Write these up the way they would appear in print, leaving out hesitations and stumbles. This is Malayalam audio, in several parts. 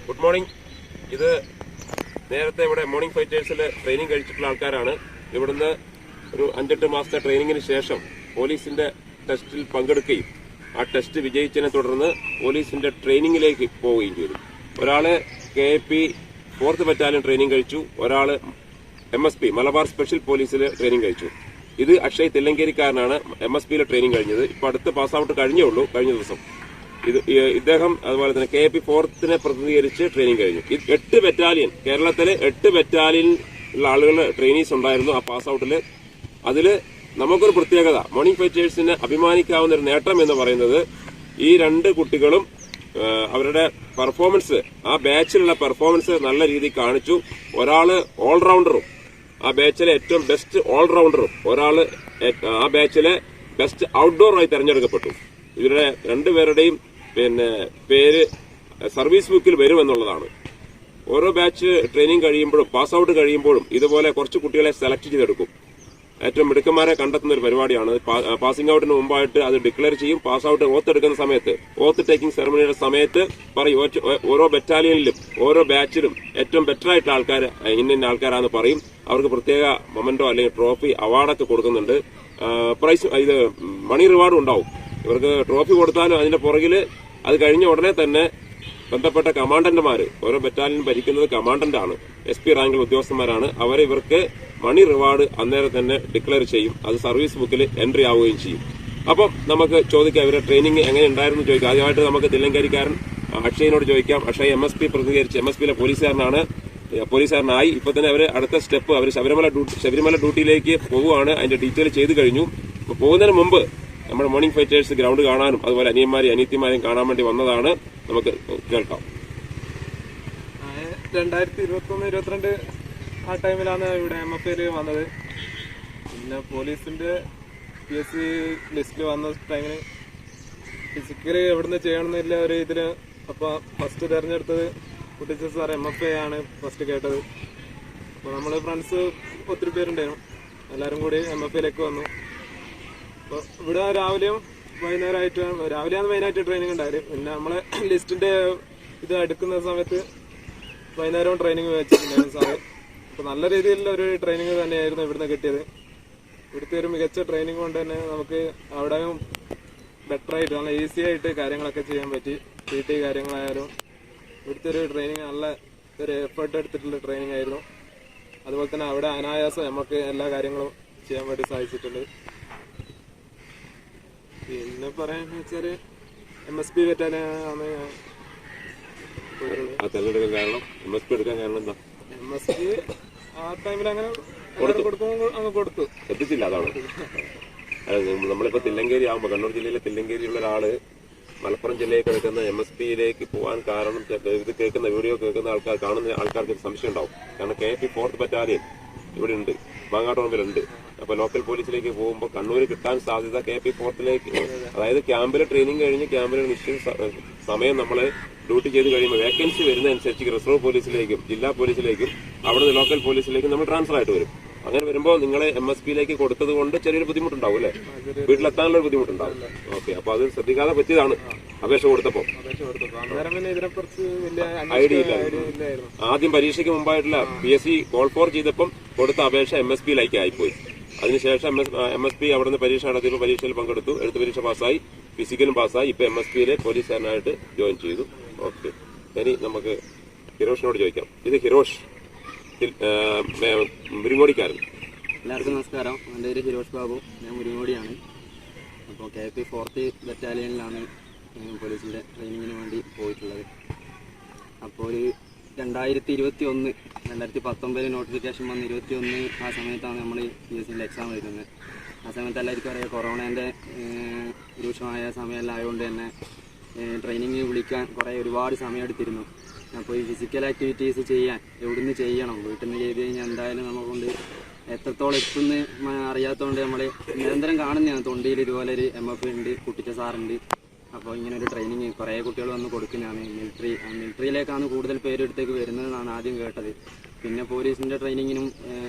Good morning. ഇത് നേരത്തെ ഇവിടെ മോർണിംഗ് ഫൈറ്റേഴ്സിൽ ട്രെയിനിങ് കഴിച്ചിട്ടുള്ള ആൾക്കാരാണ്. ഇവിടുന്ന് ഒരു 5-8 മാസത്തെ ട്രെയിനിങ്ങിന് ശേഷം പോലീസിന്റെ ടെസ്റ്റിൽ പങ്കെടുക്കുകയും ആ ടെസ്റ്റ് വിജയിച്ചതിനെ തുടർന്ന് പോലീസിന്റെ ട്രെയിനിങ്ങിലേക്ക് പോവുകയും ചെയ്തു. ഒരാള് KAP 4th ബറ്റാലിയൻ ട്രെയിനിങ് കഴിച്ചു, ഒരാള് MSP മലബാർ സ്പെഷ്യൽ പോലീസിൽ ട്രെയിനിങ് കഴിച്ചു. ഇത് അക്ഷയ് തില്ലങ്കേരിക്കാരനാണ് MSP ട്രെയിനിങ് കഴിഞ്ഞത്. ഇപ്പൊ അടുത്ത് പാസ് ഔട്ട് കഴിഞ്ഞേ ഉള്ളൂ, കഴിഞ്ഞ ദിവസം. ഇദ്ദേഹം അതുപോലെ തന്നെ KAP 4th പ്രതിനിധീകരിച്ച് ട്രെയിനിങ് കഴിഞ്ഞു. 8 ബറ്റാലിയൻ, കേരളത്തിലെ 8 ബറ്റാലിയൻ ഉള്ള ആളുകൾ ട്രെയിനീസ് ഉണ്ടായിരുന്നു ആ പാസ് ഔട്ടില്. അതില് നമുക്കൊരു പ്രത്യേകത, മോർണിംഗ് ഫൈറ്റേഴ്സിന് അഭിമാനിക്കാവുന്ന ഒരു നേട്ടം എന്ന് പറയുന്നത് ഈ 2 കുട്ടികളും അവരുടെ പെർഫോമൻസ്, ആ ബാച്ചിലുള്ള പെർഫോമൻസ് നല്ല രീതിയിൽ കാണിച്ചു. ഒരാള് ഓൾറൗണ്ടറും, ആ ബാച്ചിലെ ഏറ്റവും ബെസ്റ്റ് ഓൾറൗണ്ടറും, ഒരാള് ആ ബാച്ചിലെ ബെസ്റ്റ് ഔട്ട്ഡോറായി തെരഞ്ഞെടുക്കപ്പെട്ടു. ഇവരുടെ 2 പേരുടെയും പേര് സർവീസ് ബുക്കിൽ വരുമെന്നുള്ളതാണ്. ഓരോ ബാച്ച് ട്രെയിനിങ് കഴിയുമ്പോഴും പാസ് ഔട്ട് കഴിയുമ്പോഴും ഇതുപോലെ കുറച്ച് കുട്ടികളെ സെലക്ട് ചെയ്തെടുക്കും. ഏറ്റവും മിടുക്കന്മാരെ കണ്ടെത്തുന്ന ഒരു പരിപാടിയാണ്. പാസിംഗ് ഔട്ടിന് മുമ്പായിട്ട് അത് ഡിക്ലെയർ ചെയ്യും. പാസ് ഔട്ട് ഓത്ത് എടുക്കുന്ന സമയത്ത്, ഓത്ത് ടേക്കിംഗ് സെറമണിയുടെ സമയത്ത് പറയും ഓരോ ബറ്റാലിയനിലും ഓരോ ബാച്ചിലും ഏറ്റവും ബെറ്റർ ആയിട്ടുള്ള ആൾക്കാർ ഇന്ന ആൾക്കാരാന്ന് പറയും. അവർക്ക് പ്രത്യേക മൊമെന്റോ അല്ലെങ്കിൽ ട്രോഫി, അവാർഡൊക്കെ കൊടുക്കുന്നുണ്ട്. പ്രൈസ്, ഇത് മണി റിവാർഡും ഉണ്ടാവും. ഇവർക്ക് ട്രോഫി കൊടുത്താലും അതിന്റെ പുറകില് അത് കഴിഞ്ഞ ഉടനെ തന്നെ ബന്ധപ്പെട്ട കമാൻഡന്റുമാര്, ഓരോ ബറ്റാലിയൻ ഭരിക്കുന്നത് കമാൻഡന്റാണ്, SP റാങ്കിലുള്ള ഉദ്യോഗസ്ഥന്മാരാണ്. അവരെ ഇവർക്ക് മണി റിവാർഡ് അന്നേരം തന്നെ ഡിക്ലെയർ ചെയ്യും. അത് സർവീസ് ബുക്കിൽ എൻട്രി ആവുകയും ചെയ്യും. അപ്പം നമുക്ക് ചോദിക്കാം, ഇവരുടെ ട്രെയിനിങ് എങ്ങനെ ഉണ്ടായിരുന്നു ചോദിക്കാം. ആദ്യമായിട്ട് നമുക്ക് തില്ലങ്കേരിക്കാരൻ അക്ഷയിനോട് ചോദിക്കാം. അക്ഷയ് MSP പ്രതിനിധീകരിച്ച് MSP പോലീസുകാരനായി. ഇപ്പൊ തന്നെ അവര് അടുത്ത സ്റ്റെപ്പ്, അവർ ശബരിമല ഡ്യൂട്ടിയിലേക്ക് പോവുകയാണ്. അതിന്റെ ഡീറ്റെയിൽ ചെയ്തു കഴിഞ്ഞു. പോകുന്നതിന് മുമ്പ് നമ്മുടെ മോർണിംഗ് ഫൈറ്റേഴ്സ് ഗ്രൗണ്ട് കാണാനും അതുപോലെ അനിയന്മാരെയും അനിയത്തിമാരെയും കാണാൻ വേണ്ടി വന്നതാണ്. നമുക്ക് കേൾക്കാം. 2021-22 ആ ടൈമിലാണ് ഇവിടെ MFA വന്നത്. പിന്നെ പോലീസിന്റെ PSC ലിസ്റ്റിൽ വന്ന ടൈമിന് ഫിസിക്കലി എവിടുന്ന് ചെയ്യണമെന്നില്ല ഒരു ഇതില്. അപ്പൊ ഫസ്റ്റ് തെരഞ്ഞെടുത്തത് കുട്ടിച്ച സാർ MFA ആണ് ഫസ്റ്റ് കേട്ടത്. അപ്പൊ നമ്മള് ഫ്രണ്ട്സ് ഒത്തിരി പേരുണ്ടായിരുന്നു, എല്ലാരും കൂടി MFA വന്നു. അപ്പൊ ഇവിടെ രാവിലെയും വൈകുന്നേരമായിട്ട്, രാവിലെയാണ് മെയിനായിട്ട് ട്രെയിനിങ് ഉണ്ടായത്. പിന്നെ നമ്മളെ ലിസ്റ്റിന്റെ ഇത് എടുക്കുന്ന സമയത്ത് വൈകുന്നേരവും ട്രെയിനിങ് വെച്ചിട്ടുണ്ടായിരുന്നു സാറ്. അപ്പൊ നല്ല രീതിയിലുള്ള ഒരു ട്രെയിനിങ് തന്നെയായിരുന്നു ഇവിടുന്ന് കിട്ടിയത്. ഇവിടുത്തെ ഒരു മികച്ച ട്രെയിനിങ് കൊണ്ട് തന്നെ നമുക്ക് അവിടെയും ബെറ്റർ ആയിട്ട് നല്ല ഈസി ആയിട്ട് കാര്യങ്ങളൊക്കെ ചെയ്യാൻ പറ്റി. PT കാര്യങ്ങളായാലും ഇവിടുത്തെ ഒരു ട്രെയിനിങ് നല്ല ഒരു എഫേർട്ട് എടുത്തിട്ടുള്ള ട്രെയിനിങ് ആയിരുന്നു. അതുപോലെ തന്നെ അവിടെ അനായാസം നമുക്ക് എല്ലാ കാര്യങ്ങളും ചെയ്യാൻ വേണ്ടി സാധിച്ചിട്ടുണ്ട്. പിന്നെ പറയാന്ന് വെച്ചാല് MSP ബറ്റാലിയനാണ് തെരഞ്ഞെടുക്കാൻ കാരണം, MSP എടുക്കാൻ കാരണം എന്താ? MSP ആ ടൈമിൽ അങ്ങനെ കൊടുക്കുമ്പോൾ അങ്ങ് കൊടുത്തു, ശ്രദ്ധിച്ചില്ല. അതാണ് നമ്മളിപ്പോ തില്ലങ്കേരി ആകുമ്പോ, കണ്ണൂർ ജില്ലയിലെ തില്ലങ്കേരിയുള്ള ഒരാള് മലപ്പുറം ജില്ലയിൽ കിടക്കുന്ന MSPയിലേക്ക് പോകാൻ കാരണം, ഇത് കേൾക്കുന്ന വീഡിയോ കേൾക്കുന്ന ആൾക്കാർ, കാണുന്ന ആൾക്കാർക്ക് സംശയം ഉണ്ടാവും. കാരണം KAP 4th ബറ്റാലിയൻ ഇവിടെ ഉണ്ട്, മാങ്ങാട്ടുറമ്പിലുണ്ട്. അപ്പൊ ലോക്കൽ പോലീസിലേക്ക് പോകുമ്പോൾ കണ്ണൂർ കിട്ടാൻ സാധ്യത KAP 4th അതായത് ക്യാമ്പിലെ ട്രെയിനിങ് കഴിഞ്ഞ് ക്യാമ്പിലെ നിശ്ചിത സമയം നമ്മള് ഡ്യൂട്ടി ചെയ്ത് കഴിയുമ്പോൾ വേക്കൻസി വരുന്നതനുസരിച്ച് റിസർവ് പോലീസിലേക്കും ജില്ലാ പോലീസിലേക്കും അവിടുന്ന് ലോക്കൽ പോലീസിലേക്കും നമ്മൾ ട്രാൻസ്ഫർ ആയിട്ട് വരും. അങ്ങനെ വരുമ്പോൾ നിങ്ങളെ MSPയിലേക്ക് കൊടുത്തത് കൊണ്ട് ചെറിയൊരു ബുദ്ധിമുട്ടുണ്ടാവും അല്ലെ, വീട്ടിലെത്താനുള്ള ബുദ്ധിമുട്ടുണ്ടാവും. ഓക്കെ, അപ്പൊ അത് ശ്രദ്ധിക്കാതെ പറ്റിയതാണ്. അപേക്ഷ കൊടുത്തപ്പോ ഐഡിയ ഇല്ലായിരുന്നു. ആദ്യം പരീക്ഷയ്ക്ക് മുമ്പായിട്ടുള്ള PSC കോൾ ഫോർ ചെയ്തപ്പം കൊടുത്ത അപേക്ഷ MSPയിലേക്ക് ആയിപ്പോയി. അതിനുശേഷം MSP അവിടുന്ന് പരീക്ഷ നടത്തിയപ്പോൾ പരീക്ഷയിൽ പങ്കെടുത്തു, എഴുത്ത് പരീക്ഷ പാസ്സായി, ഫിസിക്കലും പാസ്സായി. ഇപ്പൊ MSPയിലെ പോലീസുകാരനായിട്ട് ജോയിൻ ചെയ്തു. ഓക്കെ, ഇനി നമുക്ക് ഹിരോഷിനോട് ചോദിക്കാം. ഇത് ഹിരോഷ് മുരിങ്ങോടിക്കാരൻ. എല്ലാവർക്കും നമസ്കാരം. എൻ്റെ പേര് ഹിരോഷ് ബാബു, ഞാൻ മുരിങ്ങോടിയാണ്. അപ്പോൾ KAP 4th ബറ്റാലിയനിലാണ് പോലീസിൻ്റെ ട്രെയിനിങ്ങിന് വേണ്ടി പോയിട്ടുള്ളത്. അപ്പോൾ ഒരു 2021, 2019 നോട്ടിഫിക്കേഷൻ വന്ന് 21 ആ സമയത്താണ് നമ്മൾ PSCൻ്റെ എക്സാം എഴുതുന്നത്. ആ സമയത്ത് എല്ലാവർക്കും അറിയാം, കൊറോണേൻ്റെ രൂക്ഷമായ സമയമെല്ലാം ആയതുകൊണ്ട് തന്നെ ട്രെയിനിങ് വിളിക്കാൻ ഒരുപാട് സമയം എടുത്തിരുന്നു. അപ്പോൾ ഈ ഫിസിക്കൽ ആക്ടിവിറ്റീസ് ചെയ്യാൻ എവിടുന്ന് ചെയ്യണം, വീട്ടിൽ നിന്ന് ചെയ്ത് കഴിഞ്ഞാൽ എന്തായാലും നമ്മളെക്കൊണ്ട് എത്രത്തോളം എത്തുമെന്ന് അറിയാത്തതുകൊണ്ട് നമ്മൾ നിരന്തരം കാണുന്നതാണ്. തൊണ്ടിയിൽ ഇതുപോലെ ഒരു MFA ഉണ്ട്, കുട്ടിച്ച സാറുണ്ട്. അപ്പോൾ ഇങ്ങനെ ഒരു ട്രെയിനിങ് കുറേ കുട്ടികൾ വന്ന് കൊടുക്കുന്നതാണ്. മിലിറ്ററിയിലേക്കാണ് കൂടുതൽ പേരെടുത്തേക്ക് വരുന്നതെന്നാണ് ആദ്യം കേട്ടത്. പിന്നെ പോലീസിൻ്റെ ട്രെയിനിങ്ങിനും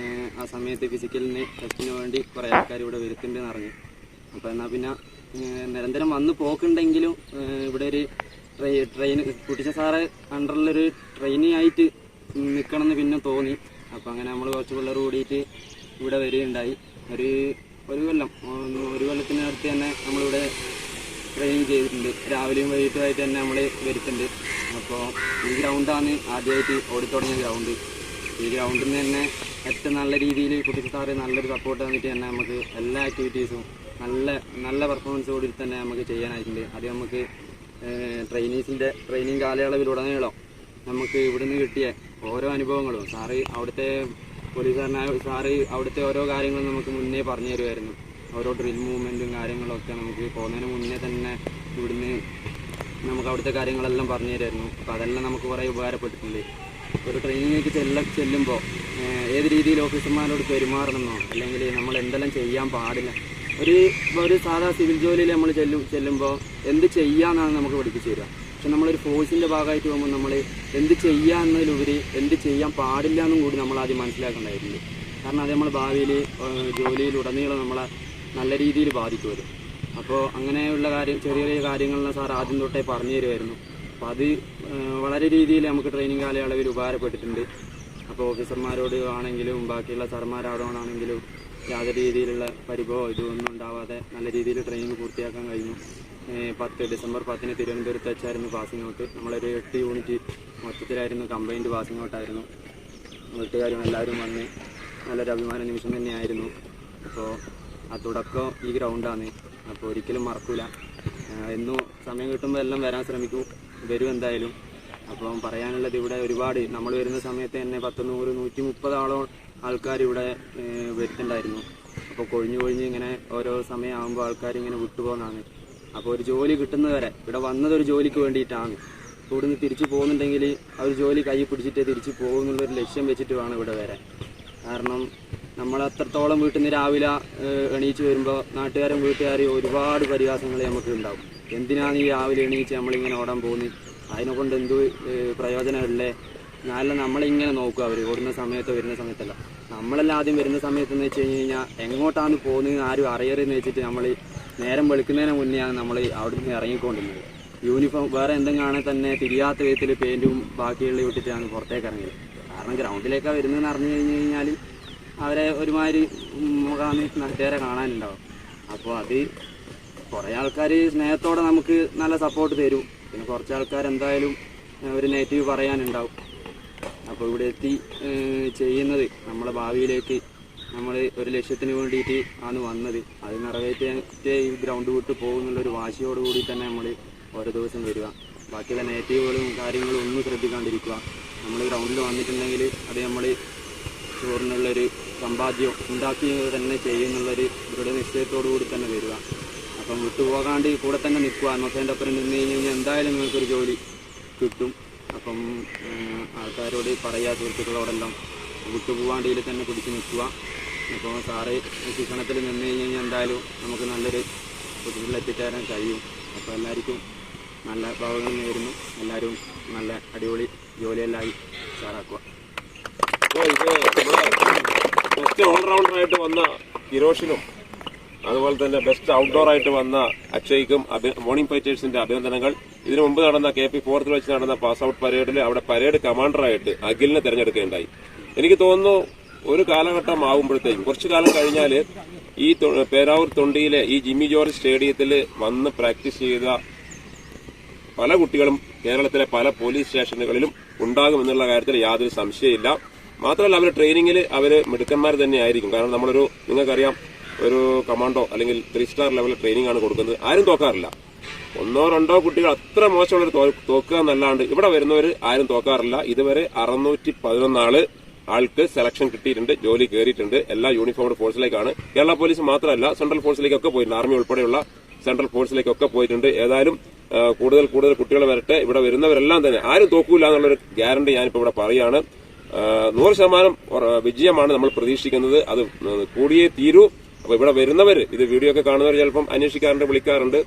ആ സമയത്ത് ഫിസിക്കലിന് ടെസ്റ്റിന് വേണ്ടി കുറേ ആൾക്കാർ ഇവിടെ വരുത്തുന്നുണ്ടെന്ന് അറിഞ്ഞു. അപ്പോൾ എന്നാൽ പിന്നെ നിരന്തരം വന്ന് പോക്കുണ്ടെങ്കിലും ഇവിടെ ഒരു ട്രെയിൻ കുട്ടിച്ച സാറ് അണ്ടറിലൊരു ട്രെയിനിങ് ആയിട്ട് നിൽക്കണമെന്ന് പിന്നെ തോന്നി. അപ്പം അങ്ങനെ നമ്മൾ കുറച്ച് പിള്ളേർ കൂടിയിട്ട് ഇവിടെ വരികയുണ്ടായി. ഒരു കൊല്ലത്തിനടുത്ത് തന്നെ നമ്മളിവിടെ ട്രെയിനിങ് ചെയ്തിട്ടുണ്ട്. രാവിലെയും വൈകിട്ടുമായിട്ട് തന്നെ നമ്മൾ വരുത്തുന്നുണ്ട്. അപ്പോൾ ഈ ഗ്രൗണ്ടാണ് ആദ്യമായിട്ട് ഓടിത്തുടങ്ങിയ ഗ്രൗണ്ട്. ഈ ഗ്രൗണ്ടിൽ നിന്ന് തന്നെ ഏറ്റവും നല്ല രീതിയിൽ കുട്ടിച്ച സാറ് നല്ലൊരു സപ്പോർട്ട് തന്നിട്ട് തന്നെ നമുക്ക് എല്ലാ ആക്ടിവിറ്റീസും നല്ല പെർഫോമൻസോടി തന്നെ നമുക്ക് ചെയ്യാനായിട്ടുണ്ട്. അത് നമുക്ക് ട്രെയിനിങ് കാലയളവിലുടനീളം നമുക്ക് ഇവിടുന്ന് കിട്ടിയ ഓരോ അനുഭവങ്ങളും അവിടുത്തെ പോലീസുകാരനായ സാറ് അവിടുത്തെ ഓരോ കാര്യങ്ങളും നമുക്ക് മുന്നേ പറഞ്ഞു തരുമായിരുന്നു. ഓരോ ഡ്രിൽ മൂവ്മെൻറ്റും കാര്യങ്ങളൊക്കെ നമുക്ക് പോകുന്നതിന് മുന്നേ തന്നെ ഇവിടുന്ന് നമുക്ക് അവിടുത്തെ കാര്യങ്ങളെല്ലാം പറഞ്ഞു തരുമായിരുന്നു. അപ്പോൾ അതെല്ലാം നമുക്ക് കുറേ ഉപകാരപ്പെട്ടിട്ടുണ്ട്. ഒരു ട്രെയിനിങ്ങിലേക്ക് ചെല്ലുമ്പോൾ ഏത് രീതിയിൽ ഓഫീസർമാരോട് പെരുമാറണമെന്നോ അല്ലെങ്കിൽ നമ്മൾ എന്തെല്ലാം ചെയ്യാൻ പാടില്ല, ഒരു സാധാ സിവിൽ ജോലിയിൽ നമ്മൾ ചെല്ലുമ്പോൾ എന്ത് ചെയ്യാമെന്നാണ് നമുക്ക് പഠിപ്പിച്ചു തരിക. പക്ഷെ നമ്മളൊരു ഫോഴ്സിൻ്റെ ഭാഗമായിട്ട് പോകുമ്പോൾ നമ്മൾ എന്ത് ചെയ്യാമെന്നതിലുപരി എന്ത് ചെയ്യാൻ പാടില്ല എന്നും കൂടി നമ്മൾ ആദ്യം മനസ്സിലാക്കേണ്ടതായിട്ടുണ്ട്. കാരണം അത് നമ്മൾ ഭാവിയിൽ ജോലിയിലുടനീളം നമ്മളെ നല്ല രീതിയിൽ ബാധിക്കുമല്ലോ. അപ്പോൾ അങ്ങനെയുള്ള ചെറിയ കാര്യങ്ങളെല്ലാം സാർ ആദ്യം തൊട്ടേ പറഞ്ഞു തരുമായിരുന്നു. അപ്പോൾ അത് വളരെ രീതിയിൽ നമുക്ക് ട്രെയിനിങ് കാലയളവിൽ ഉപകാരപ്പെട്ടിട്ടുണ്ട്. അപ്പോൾ ഓഫീസർമാരോട് ആണെങ്കിലും ബാക്കിയുള്ള സാർമാരോടാണെങ്കിലും യാതൊരു രീതിയിലുള്ള പരിഭവം ഇതൊന്നും ഉണ്ടാവാതെ നല്ല രീതിയിൽ ട്രെയിനിങ് പൂർത്തിയാക്കാൻ കഴിഞ്ഞു. ഡിസംബർ 10 തിരുവനന്തപുരത്ത് വെച്ചായിരുന്നു പാസിംഗ് ഔട്ട്. നമ്മളൊരു 8 യൂണിറ്റ് മൊത്തത്തിലായിരുന്നു, കമ്പൈൻഡ് പാസിംഗ് ഔട്ടായിരുന്നു. വീട്ടുകാരും എല്ലാവരും വന്ന് നല്ലൊരു അഭിമാന നിമിഷം തന്നെയായിരുന്നു. അപ്പോൾ ആ തുടക്കം ഈ ഗ്രൗണ്ടാണ്. അപ്പോൾ ഒരിക്കലും മറക്കില്ല. എന്നും സമയം കിട്ടുമ്പോൾ എല്ലാം വരാൻ വരും എന്തായാലും. അപ്പം പറയാനുള്ളത് ഇവിടെ ഒരുപാട് നമ്മൾ വരുന്ന സമയത്ത് തന്നെ 100, 100, 130 ആൾക്കാർ ഇവിടെ വരുന്നുണ്ടായിരുന്നു. അപ്പോൾ കൊഴിഞ്ഞ് ഇങ്ങനെ ഓരോ സമയമാകുമ്പോൾ ആൾക്കാർ ഇങ്ങനെ വിട്ടുപോകുന്നതാണ്. അപ്പോൾ ഒരു ജോലി കിട്ടുന്നവരെ ഇവിടെ വന്നതൊരു ജോലിക്ക് വേണ്ടിയിട്ടാണ്. ഇവിടുന്ന് തിരിച്ചു പോകുന്നുണ്ടെങ്കിൽ ആ ഒരു ജോലി കൈ പിടിച്ചിട്ട് തിരിച്ചു പോകുന്നുള്ളൊരു ലക്ഷ്യം വെച്ചിട്ട് വേണം ഇവിടെ വരാൻ. കാരണം നമ്മൾ അത്രത്തോളം വീട്ടിൽ നിന്ന് രാവിലെ എണീച്ച് വരുമ്പോൾ വീട്ടുകാരും ഒരുപാട് പരിഹാസങ്ങൾ നമുക്ക് ഉണ്ടാവും. എന്തിനാണ് ഈ രാവിലെ എണീച്ച് നമ്മളിങ്ങനെ ഓടാൻ പോകുന്നത്, അതിനെ കൊണ്ട് എന്ത് പ്രയോജനമില്ലേ, എന്നാലും നമ്മളിങ്ങനെ നോക്കുക. അവർ ഓടുന്ന സമയത്തോ വരുന്ന സമയത്തല്ല, നമ്മളെല്ലാം ആദ്യം വരുന്ന സമയത്തെന്ന് വെച്ച് കഴിഞ്ഞാൽ എങ്ങോട്ടാണ് പോകുന്നത് ആരും അറിയരുതെന്ന് വെച്ചിട്ട് നമ്മൾ നേരം വെളുക്കുന്നതിന് മുന്നെയാണ് നമ്മൾ അവിടെ നിന്ന് ഇറങ്ങിക്കൊണ്ടിരുന്നത്. യൂണിഫോം വേറെ എന്തെങ്കിലും ആണെങ്കിൽ തന്നെ തിരിയാത്ത വിധത്തിൽ പെയിൻറ്റും ബാക്കിയുള്ള വിട്ടിട്ടാണ് പുറത്തേക്ക് ഇറങ്ങിയത്. കാരണം ഗ്രൗണ്ടിലേക്കാണ് വരുന്നതെന്ന് അറിഞ്ഞു കഴിഞ്ഞാൽ അവരെ ഒരുമാതിരി മുഖാന്ന് നാട്ടുകാരെ കാണാനുണ്ടാവും. അപ്പോൾ അത് കുറേ ആൾക്കാർ സ്നേഹത്തോടെ നമുക്ക് നല്ല സപ്പോർട്ട് തരും. പിന്നെ കുറച്ച് ആൾക്കാർ എന്തായാലും ഒരു നെഗറ്റീവ് പറയാനുണ്ടാവും. അപ്പോൾ ഇവിടെ എത്തി ചെയ്യുന്നത് നമ്മളെ ഭാവിയിലേക്ക് നമ്മൾ ഒരു ലക്ഷ്യത്തിന് വേണ്ടിയിട്ട് ആണ് വന്നത്. അത് നിറവേറ്റേ ഈ ഗ്രൗണ്ട് വിട്ട് പോകുന്നുള്ളൊരു വാശിയോടുകൂടി തന്നെ നമ്മൾ ഓരോ ദിവസം വരിക. ബാക്കിയുള്ള നെഗറ്റീവുകളും കാര്യങ്ങളും ഒന്നും ശ്രദ്ധിക്കാണ്ടിരിക്കുക. നമ്മൾ ഗ്രൗണ്ടിൽ വന്നിട്ടുണ്ടെങ്കിൽ അത് നമ്മൾ ചോറിനുള്ളൊരു സമ്പാദ്യം ഉണ്ടാക്കി തന്നെ ചെയ്യുന്നുള്ളൊരു ദൃഢനിശ്ചയത്തോടു കൂടി തന്നെ വരിക. അപ്പം വിട്ടുപോകാണ്ട് കൂടെ തന്നെ നിൽക്കുക. അന്നത്തെ ഒപ്പം നിന്ന് കഴിഞ്ഞാൽ എന്തായാലും നിങ്ങൾക്കൊരു ജോലി കിട്ടും. അപ്പം ആൾക്കാരോട് പറയുക, സുഹൃത്തുക്കളോടെല്ലാം വിട്ടുപോകാണ്ടിയിൽ തന്നെ പിടിച്ച് നിൽക്കുക. അപ്പോൾ സാറ് ശിക്ഷണത്തിൽ നിന്ന് കഴിഞ്ഞാൽ എന്തായാലും നമുക്ക് നല്ലൊരു പൊസിഷനിലെത്തിച്ചേരാൻ കഴിയും. അപ്പോൾ എല്ലാവർക്കും നല്ല ഭാവങ്ങൾ നേരുന്നു. എല്ലാവരും നല്ല അടിപൊളി ജോലിയെല്ലാം സാറാക്കുക. ബെസ്റ്റ് ഓൾറൗണ്ടറായിട്ട് വന്ന കിരോഷിനും അതുപോലെ തന്നെ ബെസ്റ്റ് ഔട്ട്ഡോർ ആയിട്ട് വന്ന അക്ഷയ്ക്കും മോർണിംഗ് ഫൈറ്റേഴ്സിന്റെ അഭിനന്ദനങ്ങൾ. ഇതിനു മുമ്പ് നടന്ന KP 4th വെച്ച് നടന്ന പാസ് ഔട്ട് പരേഡിൽ അവിടെ പരേഡ് കമാൻഡറായിട്ട് അഖിലിനെ തെരഞ്ഞെടുക്കുകയുണ്ടായി. എനിക്ക് തോന്നുന്നു ഒരു കാലഘട്ടം ആകുമ്പോഴത്തേക്കും കുറച്ചു കാലം കഴിഞ്ഞാൽ ഈ പേരാവൂർ തൊണ്ടിയിലെ ഈ ജിമ്മി ജോർജ് സ്റ്റേഡിയത്തിൽ വന്ന് പ്രാക്ടീസ് ചെയ്ത പല കുട്ടികളും കേരളത്തിലെ പല പോലീസ് സ്റ്റേഷനുകളിലും ഉണ്ടാകുമെന്നുള്ള കാര്യത്തിൽ യാതൊരു സംശയമില്ല. മാത്രമല്ല അവർ ട്രെയിനിങ്ങിൽ അവർ മിടുക്കന്മാർ തന്നെയായിരിക്കും. കാരണം നമ്മളൊരു നിങ്ങൾക്കറിയാം ഒരു കമാൻഡോ അല്ലെങ്കിൽ 3 സ്റ്റാർ ലെവൽ ട്രെയിനിങ് ആണ് കൊടുക്കുന്നത്. ആരും തോക്കാറില്ല. 1 or 2 കുട്ടികൾ അത്ര മോശമുള്ളവർ തോക്കുക എന്നല്ലാണ്ട് ഇവിടെ വരുന്നവർ ആരും തോക്കാറില്ല. ഇതുവരെ 611 ആൾക്ക് സെലക്ഷൻ കിട്ടിയിട്ടുണ്ട്, ജോലി കയറിയിട്ടുണ്ട്. എല്ലാ യൂണിഫോംഡ് ഫോഴ്സിലേക്കാണ്. കേരള പോലീസ് മാത്രമല്ല സെൻട്രൽ ഫോഴ്സിലേക്കൊക്കെ പോയിട്ടുണ്ട്. ആർമി ഉൾപ്പെടെയുള്ള സെൻട്രൽ ഫോഴ്സിലേക്കൊക്കെ പോയിട്ടുണ്ട്. ഏതായാലും കൂടുതൽ കുട്ടികൾ വരട്ടെ. ഇവിടെ വരുന്നവരെല്ലാം തന്നെ ആരും തോക്കൂല എന്നുള്ളൊരു ഗ്യാരണ്ടി ഞാനിപ്പോൾ ഇവിടെ പറയുകയാണ്. 100% വിജയമാണ് നമ്മൾ പ്രതീക്ഷിക്കുന്നത്. അത് കൂടിയേ തീരൂ. അപ്പൊ ഇവിടെ വരുന്നവർ, ഇത് വീഡിയോ ഒക്കെ കാണുന്നവർ ചിലപ്പം അന്വേഷിക്കാറുണ്ട്, വിളിക്കാറുണ്ട്.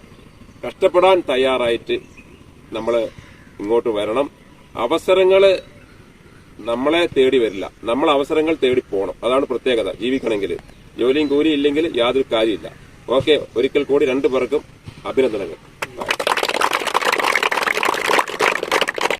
കഷ്ടപ്പെടാൻ തയ്യാറായിട്ട് നമ്മൾ ഇങ്ങോട്ട് വരണം. അവസരങ്ങൾ നമ്മളെ തേടി വരില്ല, നമ്മൾ അവസരങ്ങൾ തേടി പോകണം. അതാണ് പ്രത്യേകത. ജീവിക്കണമെങ്കിൽ ജോലിയും കൂലിയും ഇല്ലെങ്കിൽ യാതൊരു കാര്യമില്ല. ഓക്കെ, ഒരിക്കൽ കൂടി 2 പേർക്കും അഭിനന്ദനങ്ങൾ.